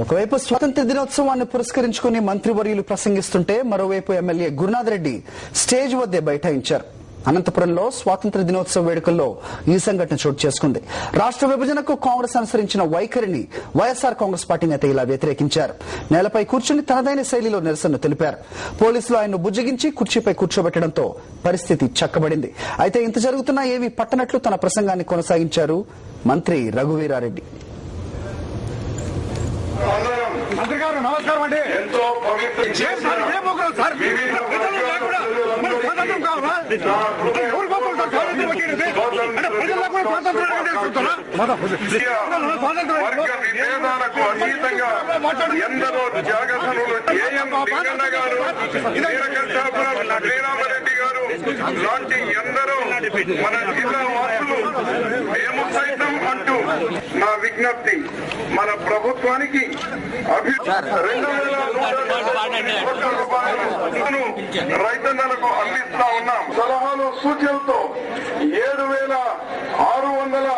ఒకవైపు స్వాతంత్ర దినోత్సవాన్ని పురస్కరించుకుని మంత్రివర్యులు ప్రసంగిస్తుంటే మరోవైపు ఎమ్మెల్యే గురునాథ్ రెడ్డి స్టేజ్ వద్దే బైఠాయించారు. అనంతపురంలో స్వాతంత్ర దినోత్సవ వేడుకల్లో ఈ సంఘటన చోటు చేసుకుంది. రాష్ట్ర విభజనకు కాంగ్రెస్ అనుసరించిన వైఖరిని వైఎస్ఆర్ కాంగ్రెస్ పార్టీ నేత ఇలా వ్యతిరేకించారు. నేలపై కూర్చుని తనదైన శైలిలో నిరసన తెలిపారు. పోలీసులు ఆయన్ను బుజ్జగించి కుర్చీపై కూర్చోబెట్టడంతో పరిస్థితి చక్కబడింది. అయితే ఇంత జరుగుతున్నా ఏమీ పట్టనట్లు తన ప్రసంగాన్ని కొనసాగించారు మంత్రి రఘువీరారెడ్డి. మంత్రి గారు నమస్కారం అండి. ఎంతో విభేదాలకు అతీతంగా ఎందరో త్యాగధనులు ఏఎం లింగన్న గారు, శ్రీరామరెడ్డి గారు లాంటి ఎందరో మన జిల్లా వాసులు మేము సైతం అంటూ నా విజ్ఞప్తి మన ప్రభుత్వానికి 2,100 కోట్ల రూపాయలు రైతన్నలకు అందిస్తా ఉన్నాం. సలహాలు సూచనలతో 7,600